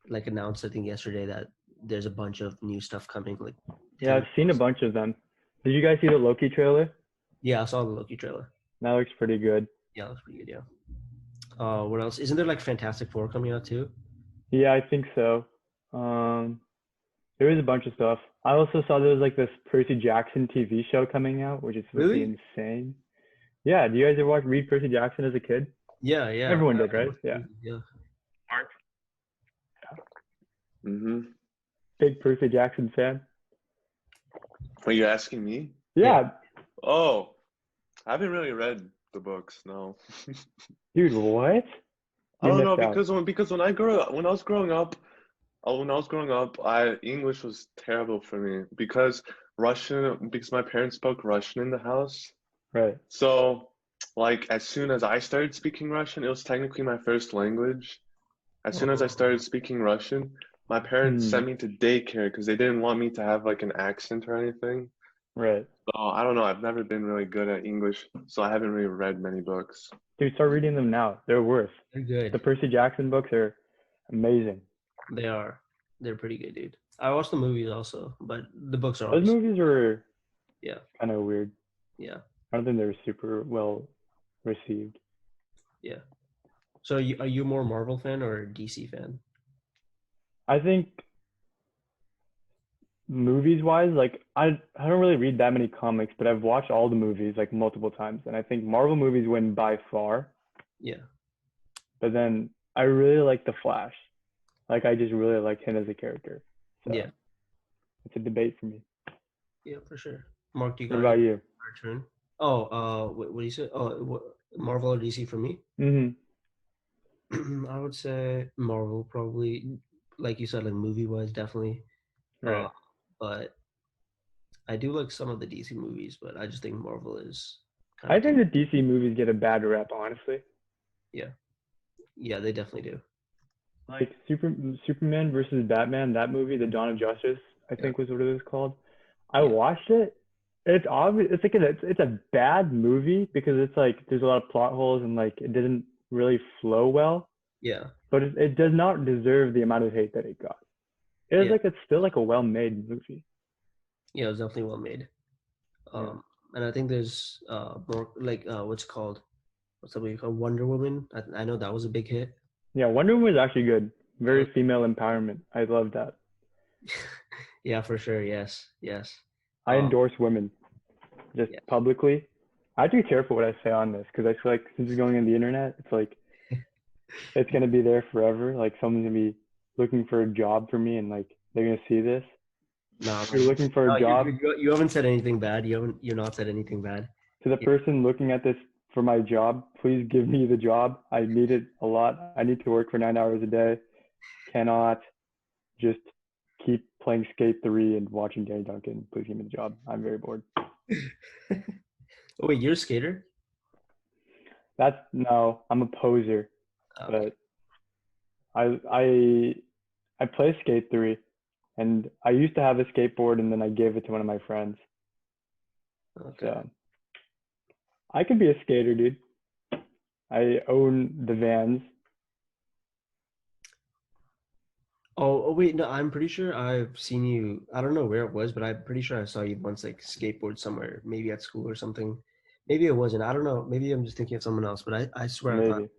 like announced I think yesterday that there's a bunch of new stuff coming, like Yeah, I've 10. seen a bunch of them. Did you guys see the Loki trailer? Yeah, I saw the Loki trailer. That looks pretty good. Yeah, that's pretty good. Yeah. What else? Isn't there like Fantastic Four coming out too? Yeah, I think so. Um, there is a bunch of stuff. I also saw there was like this Percy Jackson TV show coming out, which is supposed to be Really? insane. Yeah, do you guys ever read Percy Jackson as a kid? Yeah, yeah. Everyone did, right? Yeah. Yeah. Mark, Mm-hmm. big Percy Jackson fan. Are you asking me? Yeah. Yeah, Oh, I haven't really read the books, no. dude, what? I You don't know missed out. because when I was growing up, I English was terrible for me because my parents spoke Russian in the house. Right. So, like as soon as I started speaking Russian, it was technically my first language. As soon as I Oh, started speaking Russian, my parents Hmm. sent me to daycare because they didn't want me to have like an accent or anything. Right. So I don't know. I've never been really good at English, so I haven't really read many books. Dude, start reading them now. They're worth. they're The good. Percy Jackson books are amazing. They are. They're pretty good, dude. I watched the movies also, but the books are Those obviously. movies were Yeah, kind of weird. yeah, I don't think they were super well received. yeah. So are you more Marvel fan or DC fan? I think movies wise, like I don't really read that many comics, but I've watched all the movies like multiple times, and I think Marvel movies win by far. Yeah, But then I really like the Flash. Like I just really like him as a character. yeah, So it's a debate for me. yeah, for sure. Mark, do you What got any about you? return? Oh, what do you say? Oh, Marvel or DC for me? Mm-hmm. I would say Marvel probably, like you said, like movie wise, definitely. Uh, Right. but I do like some of the DC movies, but I just think Marvel is kind I of think top. the DC movies get a bad rep, honestly. Yeah, yeah, they definitely do. Like Superman versus Batman, that movie, The Dawn of Justice, I Yeah, think was what it was called. I yeah, watched it. It's obvious. It's like it's a bad movie because it's like there's a lot of plot holes and like it didn't really flow well. yeah, But it does not deserve the amount of hate that it got. It is yeah, like it's still like a well-made movie. yeah. It was definitely well made. Yeah. And I think there's more like what's it called? What's that movie called? Wonder Woman. I know that was a big hit. Yeah, Wonder Woman was actually good. That Very was, female empowerment. I love that. yeah, for sure. Yes, yes. I endorse women just Yeah. publicly. I have to be careful what I say on this because I feel like since it's going on the internet, it's like it's gonna be there forever. Like someone's gonna be looking for a job for me, and like they're gonna see this. No, If you're looking for no, a job, you haven't said anything bad. You're not said anything bad. to the Yeah, person looking at this for my job, please give me the job. I need it a lot. I need to work for 9 hours a day. Cannot just keep playing Skate 3 and watching Danny Duncan. Please give me the job. I'm very bored. oh wait, you're a skater? That's no, I'm a poser, Okay. but I I play Skate 3 and I used to have a skateboard and then I gave it to one of my friends. Okay. So I could be a skater, dude. I own the Vans. Oh wait, no, I'm pretty sure I've seen you. I don't know where it was, but I'm pretty sure I saw you once like skateboard somewhere, maybe at school or something. Maybe it wasn't. I don't know. Maybe I'm just thinking of someone else, but I swear I thought Maybe.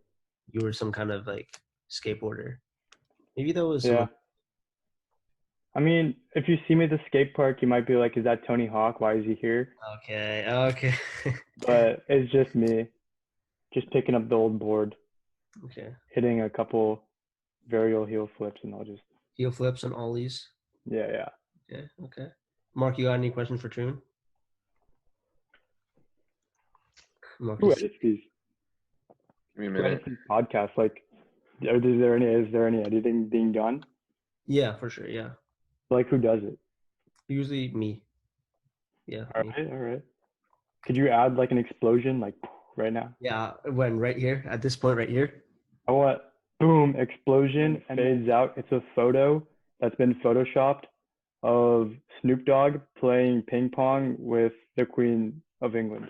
you were some kind of like skateboarder. Maybe that was Yeah. someone. I mean, if you see me at the skate park, you might be like, is that Tony Hawk? Why is he here? Okay, okay. But it's just me, just picking up the old board, Okay. hitting a couple varial heel flips, and I'll just, Heel flips and ollies. yeah, yeah. Okay, okay. Mark, you got any questions for Trune? Mark Who is edits these? Give me a Who edits minute. these podcasts? Like, is there any editing being done? yeah, for sure. Yeah. Like, who does it? Usually me. Yeah, All me. right, all right. Could you add like an explosion? Like, right now. Yeah, when right here at this point right here. I want boom, explosion, and fades out. It's a photo that's been photoshopped of Snoop Dogg playing ping pong with the Queen of England.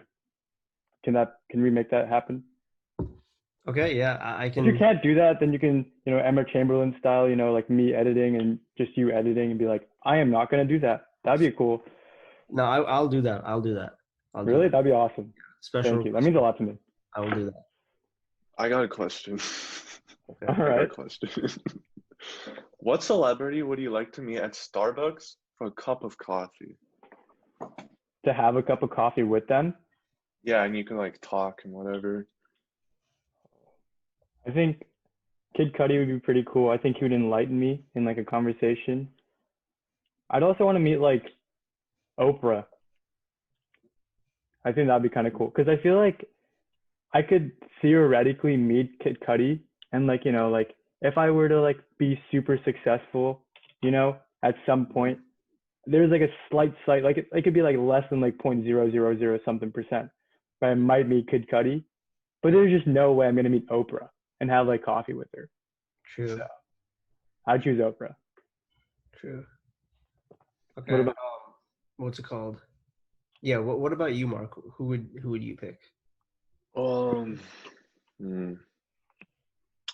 Can we make that happen? Okay, yeah, I If you can. can't do that, then you can, Emma Chamberlain style, like me editing and just you editing and be like, I am not gonna do that. That'd be cool. No, I'll do that. I'll do that. I'll do Really? that. That'd be awesome. Special Thank you. That request. means a lot to me. I will do that. I got a question. Okay. All I got a right. question. What celebrity would you like to meet at Starbucks for a cup of coffee? To have a cup of coffee with them, Yeah, and you can like talk and whatever. I think Kid Cudi would be pretty cool. I think he would enlighten me in like a conversation. I'd also want to meet like Oprah. I think that'd be kind of cool because I feel like I could theoretically meet Kid Cudi and like, like if I were to like be super successful, at some point, there's like a slight, like it could be like less than like 0.000 something percent, but I might meet Kid Cudi, but there's just no way I'm going to meet Oprah and have like coffee with her. True. So I'd choose Oprah. True. Okay. What about what's it called? Yeah. What about you, Mark? Who would you pick?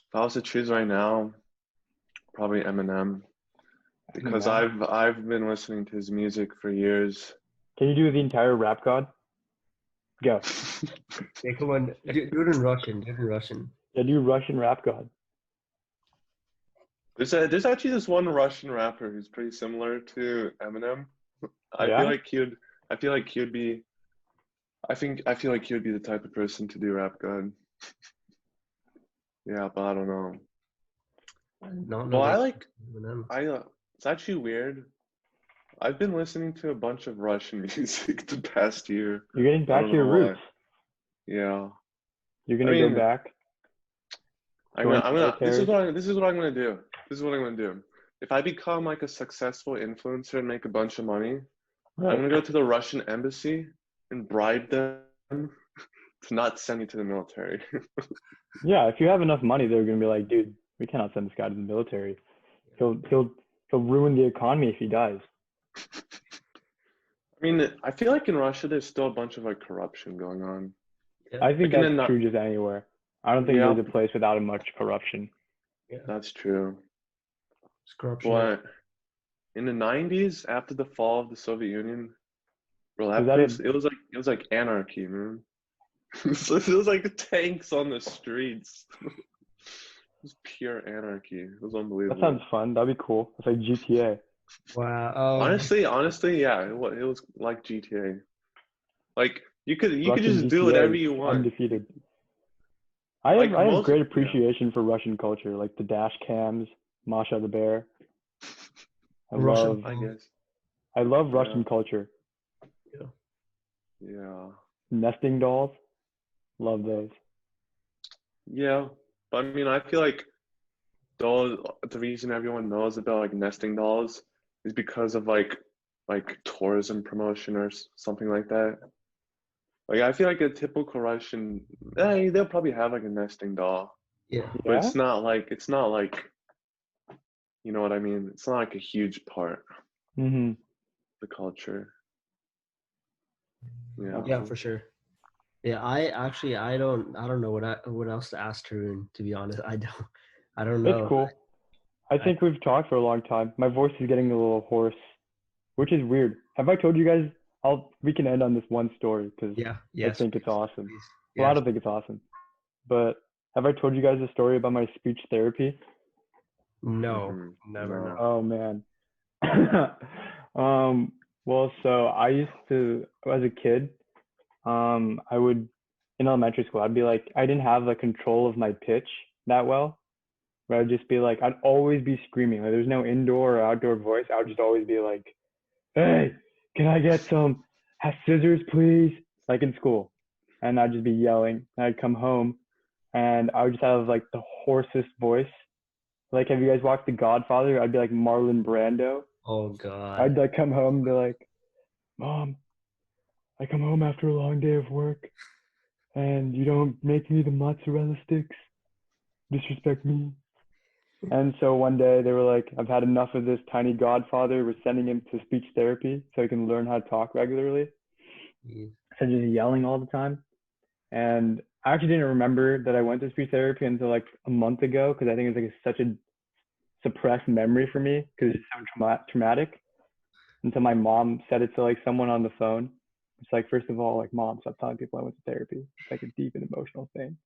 If I was to choose right now, probably Eminem, because Eminem? I've been listening to his music for years. Can you do the entire rap god? Go. Yeah, come on. Do it in Russian. Do it in Russian. Yeah, do Russian rap god. There's actually this one Russian rapper who's pretty similar to Eminem. I Yeah? feel like he would. I feel like he would be. I feel like he would be the type of person to do rap god. Yeah, but I don't know. Not Well, know Eminem. It's actually weird. I've been listening to a bunch of Russian music the past year. You're getting I back don't to your know why. roots. Yeah. You're I gonna go mean, back. this is Military. what I'm gonna do. This is what I'm gonna do. If I become like a successful influencer and make a bunch of money, I'm gonna go to the Russian embassy and bribe them to not send me to the military. Yeah, if you have enough money, they're gonna be like, dude, we cannot send this guy to the military. He'll ruin the economy if he dies. I mean, I feel like in Russia there's still a bunch of like corruption going on. Yeah. I think Like that's true just anywhere. I don't think yeah, there's a place without much corruption. Yeah. that's true. It's corruption. But in the 90s, after the fall of the Soviet Union, bro, Was that that place, it was like anarchy, man. It was like tanks on the streets. It was pure anarchy. It was That unbelievable. sounds fun. That'd be cool. It's like GTA. Wow. Honestly, yeah, it was like GTA. Like you could Russian just do GTA whatever is you want. undefeated. I Like have great yeah. appreciation for Russian culture, like the dash cams, Masha the bear. Russian. I guess. I love Yeah. Russian culture. Yeah. Nesting dolls, love those. Yeah. But I mean, I feel like the reason everyone knows about like nesting dolls is because of like tourism promotion or something like that. Like I feel like a typical Russian, they'll probably have like a nesting doll, Yeah. but Yeah? it's not like you know what I mean. It's not like a huge part of Mm-hmm. the culture. Yeah. Yeah, for sure. Yeah, I don't know what else to ask Tarun, to be honest. I don't know. It's cool. I think we've talked for a long time. My voice is getting a little hoarse, which is weird. Have I told you guys? We can end on this one story because Yeah, I yes. think it's awesome. Please. Well, I Yes. don't think it's awesome, but have I told you guys a story about my speech therapy? No, Mhm. never No. know. Oh man. Well, so I used to, as a kid, I would, in elementary school, I'd be like, I didn't have the control of my pitch that well. Where I'd just be like, I'd always be screaming. Like, there's no indoor or outdoor voice. I would just always be like, hey, can I get some scissors, please? Like in school. And I'd just be yelling. And I'd come home and I would just have like the hoarsest voice. Like, have you guys watched The Godfather? I'd be like Marlon Brando. Oh God. I'd like come home and be like, Mom, I come home after a long day of work and you don't make me the mozzarella sticks. Disrespect me. And so one day they were like, I've had enough of this tiny godfather. We're sending him to speech therapy so he can learn how to talk regularly. Yeah. So just yelling all the time. And I actually didn't remember that I went to speech therapy until like a month ago because I think it's like such a suppressed memory for me because it's so traumatic. Until my mom said it to like someone on the phone. It's like, first of all, like, mom, stop telling people I went to therapy. It's like a deep and emotional thing.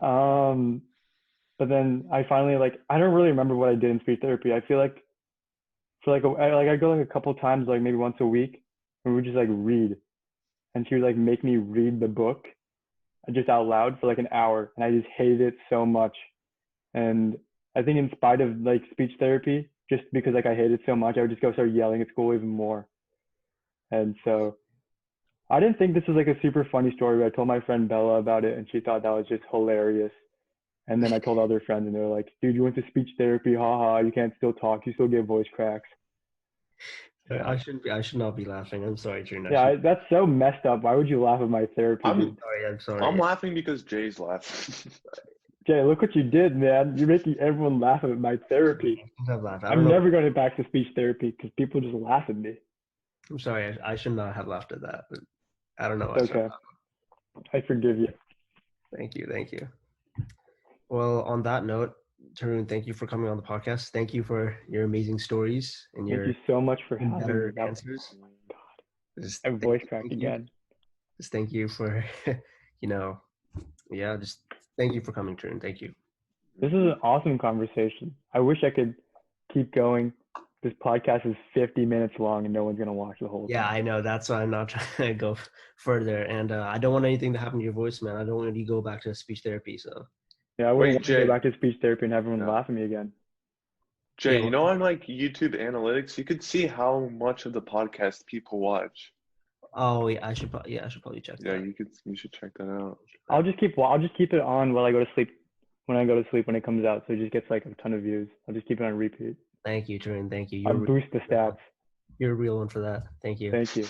But then I finally like I don't really remember what I did in speech therapy. I feel like for like I go like a couple times, like maybe once a week, and we would just like read, and she would like make me read the book just out loud for like an hour, and I just hated it so much. And I think in spite of like speech therapy, just because like I hated it so much, I would just go start yelling at school even more. And so I didn't think this was like a super funny story, but I told my friend Bella about it, and she thought that was just hilarious. And then I told other friends, and they were like, "Dude, you went to speech therapy? Haha, you can't still talk. You still get voice cracks." I shouldn't be. I should not be laughing. I'm sorry, Trina. Yeah, that's so messed up. Why would you laugh at my therapy, I'm dude? Sorry. I'm sorry. I'm laughing because Jay's laughing. Jay, look what you did, man. You're making everyone laugh at my therapy. I laugh. I don't I'm know. never going back to speech therapy because people just laugh at me. I'm sorry. I should not have laughed at that. But I don't know. It's okay. I forgive you. Thank you. Thank you. Well, on that note, Tarun, thank you for coming on the podcast. Thank you for your amazing stories and Thank your you so much for having me. better That answers. Just I have voice crack again. Just thank you for, just thank you for coming, Tarun. Thank you. This is an awesome conversation. I wish I could keep going. This podcast is 50 minutes long and no one's going to watch the whole thing. Yeah, I know. That's why I'm not trying to go further. And I don't want anything to happen to your voice, man. I don't want you to go back to speech therapy. So Yeah, I wouldn't Wait, want to Jay. go back to speech therapy and have everyone laugh at me again. Jay, Yeah, you know on like YouTube analytics, you could see how much of the podcast people watch. oh yeah, I should probably check Yeah, that. you should check that out. I'll just keep it on while I go to sleep. When it comes out, so it just gets like a ton of views. I'll just keep it on repeat. Thank you, Tarun. Thank you. I'll boost the stats. You're a real one for that. Thank you. Thank you.